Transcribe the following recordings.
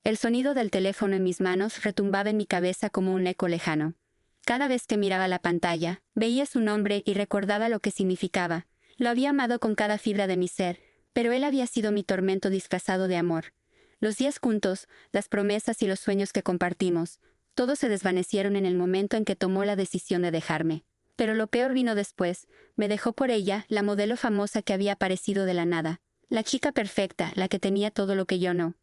El sonido del teléfono en mis manos retumbaba en mi cabeza como un eco lejano. Cada vez que miraba la pantalla, veía su nombre y recordaba lo que significaba. Lo había amado con cada fibra de mi ser, pero él había sido mi tormento disfrazado de amor. Los días juntos, las promesas y los sueños que compartimos, todos se desvanecieron en el momento en que tomó la decisión de dejarme. Pero lo peor vino después. Me dejó por ella, la modelo famosa que había aparecido de la nada. La chica perfecta, la que tenía todo lo que yo no.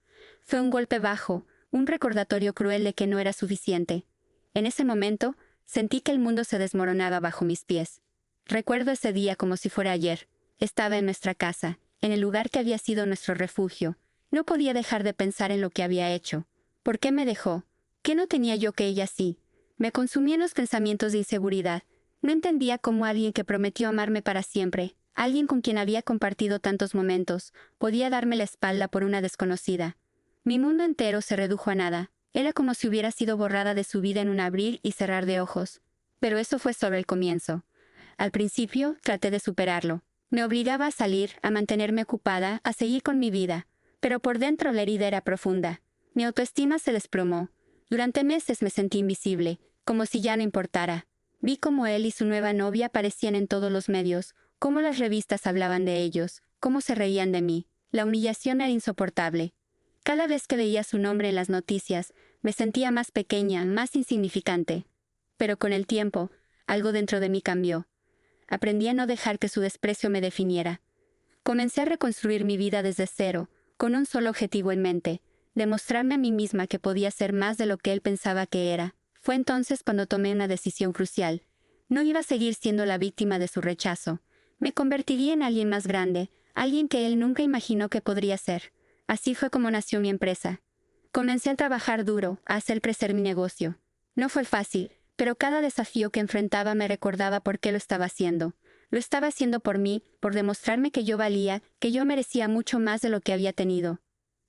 Fue un golpe bajo, un recordatorio cruel de que no era suficiente. En ese momento, sentí que el mundo se desmoronaba bajo mis pies. Recuerdo ese día como si fuera ayer. Estaba en nuestra casa, en el lugar que había sido nuestro refugio. No podía dejar de pensar en lo que había hecho. ¿Por qué me dejó? ¿Qué no tenía yo que ella sí? Me consumían los pensamientos de inseguridad. No entendía cómo alguien que prometió amarme para siempre, alguien con quien había compartido tantos momentos, podía darme la espalda por una desconocida. Mi mundo entero se redujo a nada. Era como si hubiera sido borrada de su vida en un abrir y cerrar de ojos. Pero eso fue solo el comienzo. Al principio, traté de superarlo. Me obligaba a salir, a mantenerme ocupada, a seguir con mi vida. Pero por dentro la herida era profunda. Mi autoestima se desplomó. Durante meses me sentí invisible, como si ya no importara. Vi cómo él y su nueva novia aparecían en todos los medios, cómo las revistas hablaban de ellos, cómo se reían de mí. La humillación era insoportable. Cada vez que veía su nombre en las noticias, me sentía más pequeña, más insignificante. Pero con el tiempo, algo dentro de mí cambió. Aprendí a no dejar que su desprecio me definiera. Comencé a reconstruir mi vida desde cero, con un solo objetivo en mente: demostrarme a mí misma que podía ser más de lo que él pensaba que era. Fue entonces cuando tomé una decisión crucial. No iba a seguir siendo la víctima de su rechazo. Me convertiría en alguien más grande, alguien que él nunca imaginó que podría ser. Así fue como nació mi empresa. Comencé a trabajar duro, a hacer crecer mi negocio. No fue fácil, pero cada desafío que enfrentaba me recordaba por qué lo estaba haciendo. Lo estaba haciendo por mí, por demostrarme que yo valía, que yo merecía mucho más de lo que había tenido.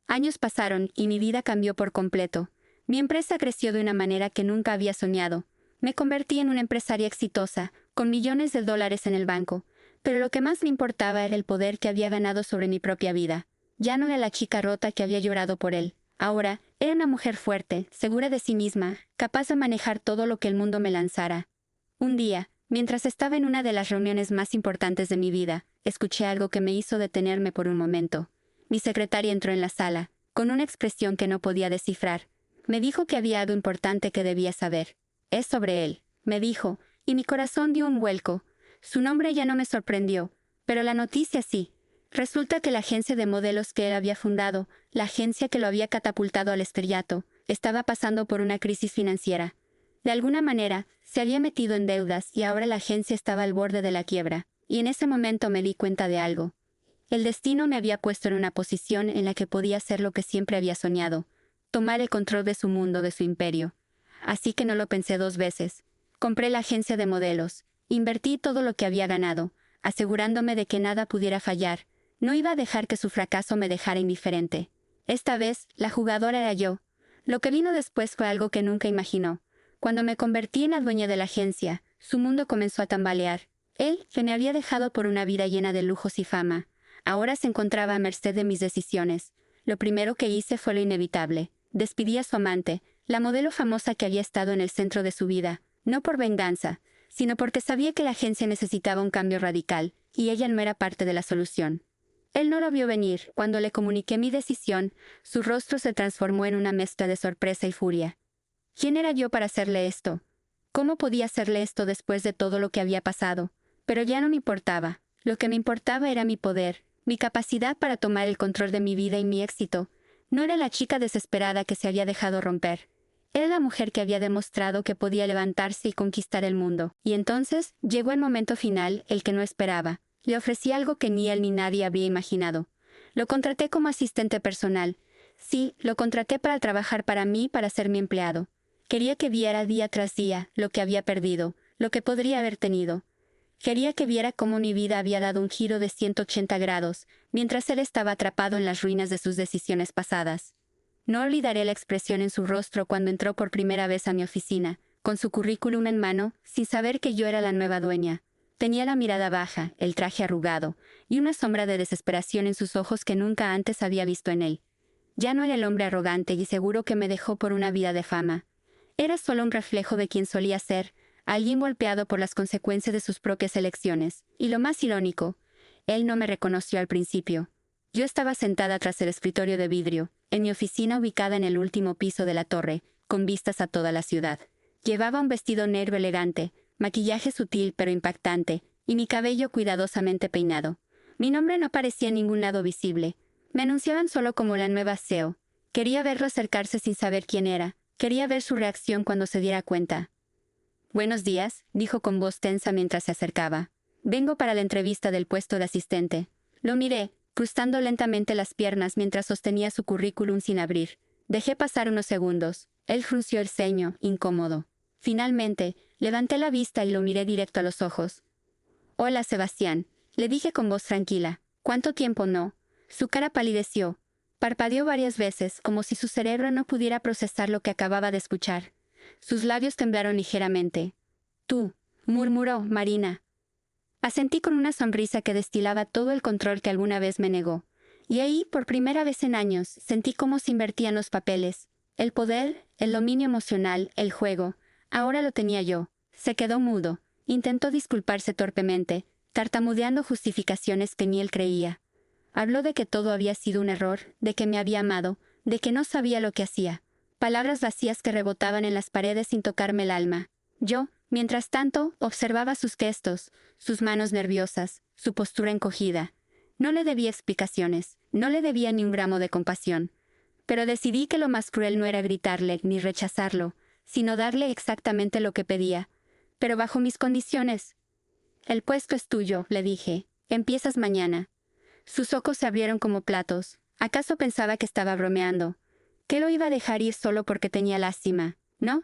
Años pasaron y mi vida cambió por completo. Mi empresa creció de una manera que nunca había soñado. Me convertí en una empresaria exitosa, con millones de dólares en el banco. Pero lo que más me importaba era el poder que había ganado sobre mi propia vida. Ya no era la chica rota que había llorado por él. Ahora, era una mujer fuerte, segura de sí misma, capaz de manejar todo lo que el mundo me lanzara. Un día, mientras estaba en una de las reuniones más importantes de mi vida, escuché algo que me hizo detenerme por un momento. Mi secretaria entró en la sala, con una expresión que no podía descifrar. Me dijo que había algo importante que debía saber. Es sobre él, me dijo, y mi corazón dio un vuelco. Su nombre ya no me sorprendió, pero la noticia sí. Resulta que la agencia de modelos que él había fundado, la agencia que lo había catapultado al estrellato, estaba pasando por una crisis financiera. De alguna manera, se había metido en deudas y ahora la agencia estaba al borde de la quiebra, y en ese momento me di cuenta de algo. El destino me había puesto en una posición en la que podía hacer lo que siempre había soñado: tomar el control de su mundo, de su imperio. Así que no lo pensé dos veces. Compré la agencia de modelos, invertí todo lo que había ganado, asegurándome de que nada pudiera fallar. No iba a dejar que su fracaso me dejara indiferente. Esta vez, la jugadora era yo. Lo que vino después fue algo que nunca imaginó. Cuando me convertí en la dueña de la agencia, su mundo comenzó a tambalear. Él, que me había dejado por una vida llena de lujos y fama, ahora se encontraba a merced de mis decisiones. Lo primero que hice fue lo inevitable. Despedí a su amante, la modelo famosa que había estado en el centro de su vida, no por venganza, sino porque sabía que la agencia necesitaba un cambio radical, y ella no era parte de la solución. Él no lo vio venir. Cuando le comuniqué mi decisión, su rostro se transformó en una mezcla de sorpresa y furia. ¿Quién era yo para hacerle esto? ¿Cómo podía hacerle esto después de todo lo que había pasado? Pero ya no me importaba. Lo que me importaba era mi poder, mi capacidad para tomar el control de mi vida y mi éxito. No era la chica desesperada que se había dejado romper. Era la mujer que había demostrado que podía levantarse y conquistar el mundo. Y entonces llegó el momento final, el que no esperaba. Le ofrecí algo que ni él ni nadie había imaginado. Lo contraté como asistente personal. Sí, lo contraté para trabajar para mí, para ser mi empleado. Quería que viera día tras día lo que había perdido, lo que podría haber tenido. Quería que viera cómo mi vida había dado un giro de 180 grados, mientras él estaba atrapado en las ruinas de sus decisiones pasadas. No olvidaré la expresión en su rostro cuando entró por primera vez a mi oficina, con su currículum en mano, sin saber que yo era la nueva dueña. Tenía la mirada baja, el traje arrugado, y una sombra de desesperación en sus ojos que nunca antes había visto en él. Ya no era el hombre arrogante y seguro que me dejó por una vida de fama. Era solo un reflejo de quien solía ser, alguien golpeado por las consecuencias de sus propias elecciones. Y lo más irónico, él no me reconoció al principio. Yo estaba sentada tras el escritorio de vidrio, en mi oficina ubicada en el último piso de la torre, con vistas a toda la ciudad. Llevaba un vestido negro elegante, maquillaje sutil pero impactante, y mi cabello cuidadosamente peinado. Mi nombre no aparecía en ningún lado visible. Me anunciaban solo como la nueva CEO. Quería verlo acercarse sin saber quién era. Quería ver su reacción cuando se diera cuenta. «Buenos días», dijo con voz tensa mientras se acercaba. «Vengo para la entrevista del puesto de asistente». Lo miré, cruzando lentamente las piernas mientras sostenía su currículum sin abrir. Dejé pasar unos segundos. Él frunció el ceño, incómodo. Finalmente, levanté la vista y lo miré directo a los ojos. «Hola, Sebastián», le dije con voz tranquila. «¿Cuánto tiempo no?» Su cara palideció. Parpadeó varias veces, como si su cerebro no pudiera procesar lo que acababa de escuchar. Sus labios temblaron ligeramente. «Tú», murmuró Marina. Asentí con una sonrisa que destilaba todo el control que alguna vez me negó. Y ahí, por primera vez en años, sentí cómo se invertían los papeles. El poder, el dominio emocional, el juego. Ahora lo tenía yo. Se quedó mudo. Intentó disculparse torpemente, tartamudeando justificaciones que ni él creía. Habló de que todo había sido un error, de que me había amado, de que no sabía lo que hacía. Palabras vacías que rebotaban en las paredes sin tocarme el alma. Yo, mientras tanto, observaba sus gestos, sus manos nerviosas, su postura encogida. No le debía explicaciones, no le debía ni un gramo de compasión. Pero decidí que lo más cruel no era gritarle ni rechazarlo, sino darle exactamente lo que pedía. Pero bajo mis condiciones. «El puesto es tuyo», le dije. «Empiezas mañana». Sus ojos se abrieron como platos. ¿Acaso pensaba que estaba bromeando? ¿Que lo iba a dejar ir solo porque tenía lástima? ¿No?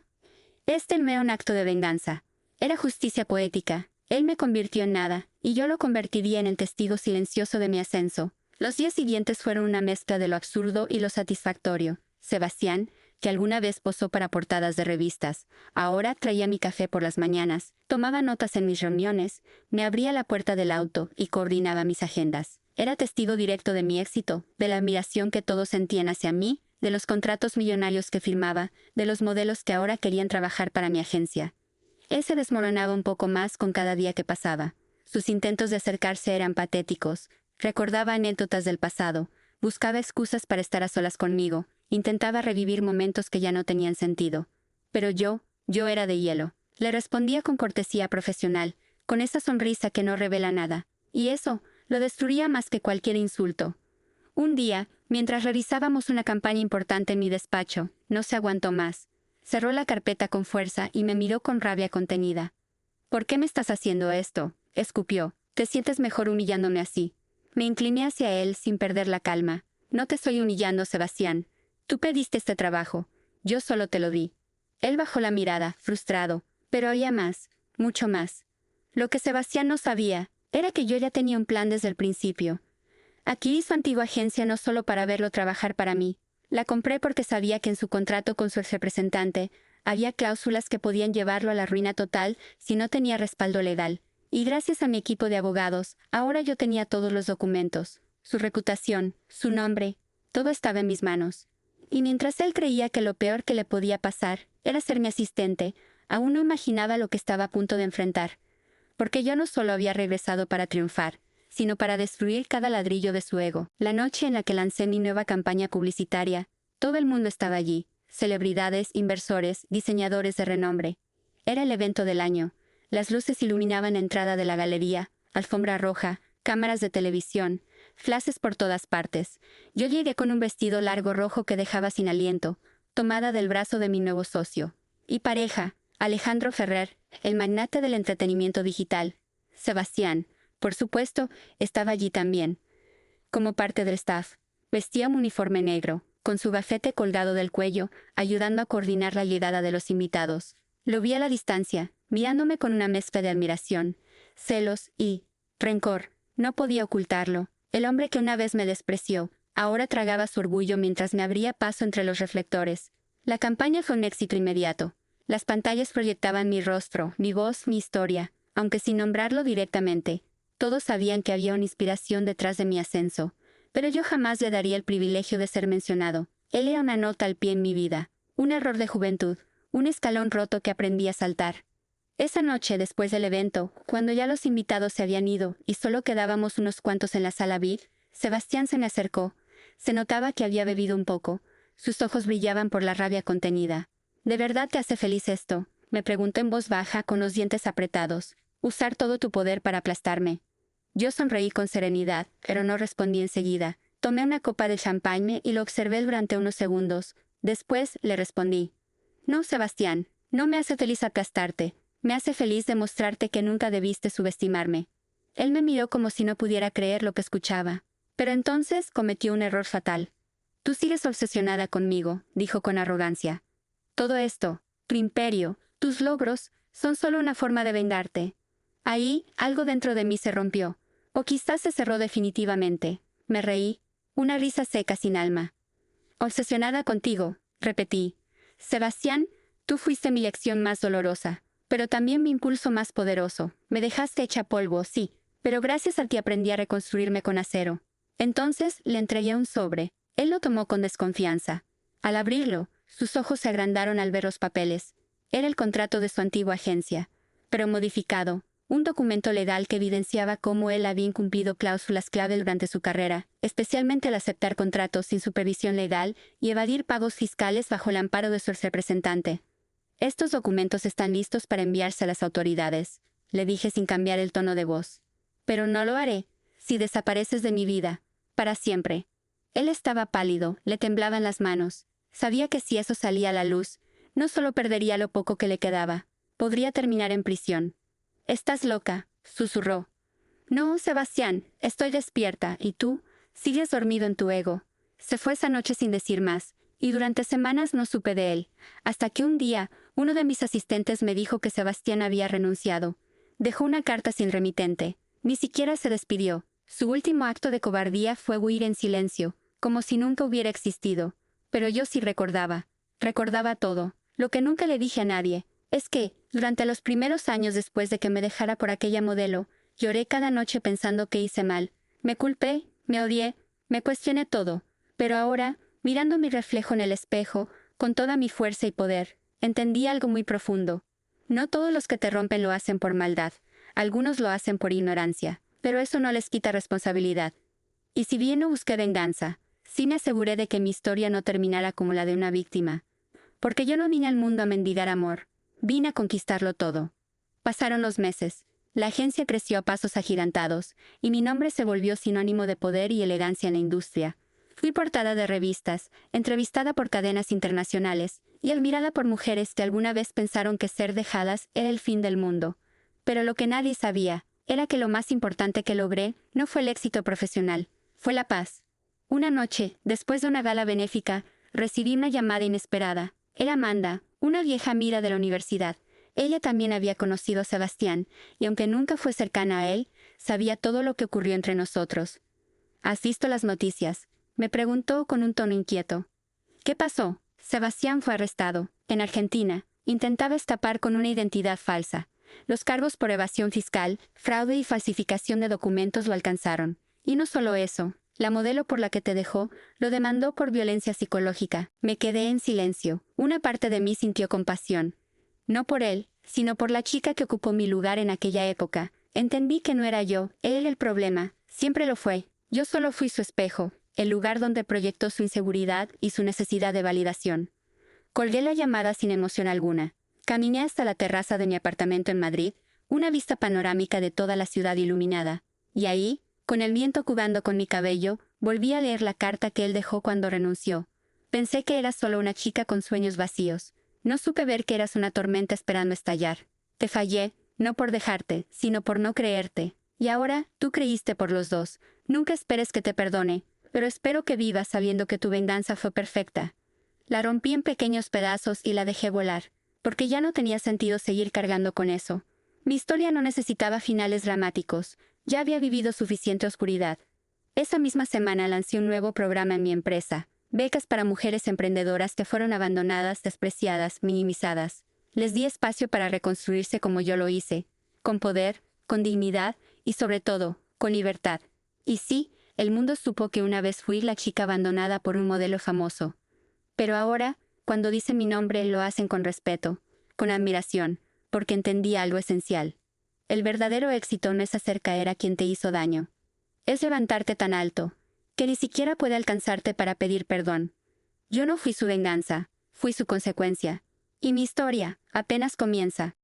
No era un acto de venganza. Era justicia poética. Él me convirtió en nada, y yo lo convertiría en el testigo silencioso de mi ascenso. Los días siguientes fueron una mezcla de lo absurdo y lo satisfactorio. Sebastián, que alguna vez posó para portadas de revistas, ahora traía mi café por las mañanas, tomaba notas en mis reuniones, me abría la puerta del auto y coordinaba mis agendas. Era testigo directo de mi éxito, de la admiración que todos sentían hacia mí, de los contratos millonarios que firmaba, de los modelos que ahora querían trabajar para mi agencia. Él se desmoronaba un poco más con cada día que pasaba. Sus intentos de acercarse eran patéticos. Recordaba anécdotas del pasado, buscaba excusas para estar a solas conmigo, intentaba revivir momentos que ya no tenían sentido. Pero yo era de hielo. Le respondía con cortesía profesional, con esa sonrisa que no revela nada. Y eso lo destruía más que cualquier insulto. Un día, mientras realizábamos una campaña importante en mi despacho, no se aguantó más. Cerró la carpeta con fuerza y me miró con rabia contenida. «¿Por qué me estás haciendo esto?», escupió. «¿Te sientes mejor humillándome así?». Me incliné hacia él sin perder la calma. «No te estoy humillando, Sebastián. Tú pediste este trabajo. Yo solo te lo di». Él bajó la mirada, frustrado. Pero había más, mucho más. Lo que Sebastián no sabía era que yo ya tenía un plan desde el principio. Adquirí su antigua agencia no solo para verlo trabajar para mí. La compré porque sabía que en su contrato con su exrepresentante había cláusulas que podían llevarlo a la ruina total si no tenía respaldo legal. Y gracias a mi equipo de abogados, ahora yo tenía todos los documentos. Su reputación, su nombre, todo estaba en mis manos. Y mientras él creía que lo peor que le podía pasar era ser mi asistente, aún no imaginaba lo que estaba a punto de enfrentar. Porque yo no solo había regresado para triunfar, sino para destruir cada ladrillo de su ego. La noche en la que lancé mi nueva campaña publicitaria, todo el mundo estaba allí. Celebridades, inversores, diseñadores de renombre. Era el evento del año. Las luces iluminaban la entrada de la galería, alfombra roja, cámaras de televisión, flashes por todas partes. Yo llegué con un vestido largo rojo que dejaba sin aliento, tomada del brazo de mi nuevo socio. Y pareja, Alejandro Ferrer, el magnate del entretenimiento digital. Sebastián, por supuesto, estaba allí también. Como parte del staff, vestía un uniforme negro, con su gafete colgado del cuello, ayudando a coordinar la llegada de los invitados. Lo vi a la distancia, mirándome con una mezcla de admiración, celos y rencor. No podía ocultarlo. El hombre que una vez me despreció, ahora tragaba su orgullo mientras me abría paso entre los reflectores. La campaña fue un éxito inmediato. Las pantallas proyectaban mi rostro, mi voz, mi historia, aunque sin nombrarlo directamente. Todos sabían que había una inspiración detrás de mi ascenso. pero yo jamás le daría el privilegio de ser mencionado. Él era una nota al pie en mi vida, un error de juventud, un escalón roto que aprendí a saltar. Esa noche, después del evento, cuando ya los invitados se habían ido y solo quedábamos unos cuantos en la sala VIP, Sebastián se me acercó. Se notaba que había bebido un poco. Sus ojos brillaban por la rabia contenida. ¿De verdad te hace feliz esto?, me preguntó en voz baja, con los dientes apretados. Usar todo tu poder para aplastarme. Yo sonreí con serenidad, pero no respondí enseguida. Tomé una copa de champagne y lo observé durante unos segundos. Después le respondí. No, Sebastián, no me hace feliz aplastarte. Me hace feliz demostrarte que nunca debiste subestimarme. Él me miró como si no pudiera creer lo que escuchaba. Pero entonces cometió un error fatal. Tú sigues obsesionada conmigo, dijo con arrogancia. Todo esto, tu imperio, tus logros, son solo una forma de vengarte. Ahí, algo dentro de mí se rompió. O quizás se cerró definitivamente. Me reí. Una risa seca sin alma. Obsesionada contigo, repetí. Sebastián, tú fuiste mi lección más dolorosa, pero también mi impulso más poderoso. Me dejaste hecha polvo, sí, pero gracias a ti aprendí a reconstruirme con acero. Entonces le entregué un sobre. Él lo tomó con desconfianza. Al abrirlo, sus ojos se agrandaron al ver los papeles. Era el contrato de su antigua agencia, pero modificado. Un documento legal que evidenciaba cómo él había incumplido cláusulas clave durante su carrera, especialmente al aceptar contratos sin supervisión legal y evadir pagos fiscales bajo el amparo de su representante. Estos documentos están listos para enviarse a las autoridades, le dije sin cambiar el tono de voz. Pero no lo haré, si desapareces de mi vida, para siempre. Él estaba pálido, le temblaban las manos. Sabía que si eso salía a la luz, no solo perdería lo poco que le quedaba, podría terminar en prisión. «Estás loca», susurró. «No, Sebastián, estoy despierta, ¿y tú? Sigues dormido en tu ego». Se fue esa noche sin decir más, y durante semanas no supe de él, hasta que un día, uno de mis asistentes me dijo que Sebastián había renunciado. Dejó una carta sin remitente. Ni siquiera se despidió. Su último acto de cobardía fue huir en silencio, como si nunca hubiera existido. Pero yo sí recordaba. Recordaba todo. Lo que nunca le dije a nadie es que, durante los primeros años después de que me dejara por aquella modelo, lloré cada noche pensando que hice mal. Me culpé, me odié, me cuestioné todo. Pero ahora, mirando mi reflejo en el espejo, con toda mi fuerza y poder, entendí algo muy profundo. No todos los que te rompen lo hacen por maldad. Algunos lo hacen por ignorancia. Pero eso no les quita responsabilidad. Y si bien no busqué venganza, sí me aseguré de que mi historia no terminara como la de una víctima. Porque yo no vine al mundo a mendigar amor. Vine a conquistarlo todo. Pasaron los meses. La agencia creció a pasos agigantados, y mi nombre se volvió sinónimo de poder y elegancia en la industria. Fui portada de revistas, entrevistada por cadenas internacionales, y admirada por mujeres que alguna vez pensaron que ser dejadas era el fin del mundo. Pero lo que nadie sabía era que lo más importante que logré no fue el éxito profesional, fue la paz. Una noche, después de una gala benéfica, recibí una llamada inesperada. Era Amanda, una vieja amiga de la universidad. Ella también había conocido a Sebastián, y aunque nunca fue cercana a él, sabía todo lo que ocurrió entre nosotros. ¿Has visto las noticias?, me preguntó con un tono inquieto. ¿Qué pasó? Sebastián fue arrestado, en Argentina. Intentaba escapar con una identidad falsa. Los cargos por evasión fiscal, fraude y falsificación de documentos lo alcanzaron. Y no solo eso. La modelo por la que te dejó lo demandó por violencia psicológica. Me quedé en silencio. Una parte de mí sintió compasión. No por él, sino por la chica que ocupó mi lugar en aquella época. Entendí que no era yo, él el problema. Siempre lo fue. Yo solo fui su espejo, el lugar donde proyectó su inseguridad y su necesidad de validación. Colgué la llamada sin emoción alguna. Caminé hasta la terraza de mi apartamento en Madrid, una vista panorámica de toda la ciudad iluminada. Y ahí, con el viento cubando con mi cabello, volví a leer la carta que él dejó cuando renunció. Pensé que eras solo una chica con sueños vacíos. No supe ver que eras una tormenta esperando estallar. Te fallé, no por dejarte, sino por no creerte. Y ahora, tú creíste por los dos. Nunca esperes que te perdone, pero espero que vivas sabiendo que tu venganza fue perfecta. La rompí en pequeños pedazos y la dejé volar, porque ya no tenía sentido seguir cargando con eso. Mi historia no necesitaba finales dramáticos. Ya había vivido suficiente oscuridad. Esa misma semana lancé un nuevo programa en mi empresa. Becas para mujeres emprendedoras que fueron abandonadas, despreciadas, minimizadas. Les di espacio para reconstruirse como yo lo hice. Con poder, con dignidad y sobre todo, con libertad. Y sí, El mundo supo que una vez fui la chica abandonada por un modelo famoso. Pero ahora, cuando dicen mi nombre, lo hacen con respeto, con admiración, porque entendí algo esencial. El verdadero éxito no es hacer caer a quien te hizo daño. Es levantarte tan alto, que ni siquiera puede alcanzarte para pedir perdón. Yo no fui su venganza, fui su consecuencia. Y mi historia apenas comienza.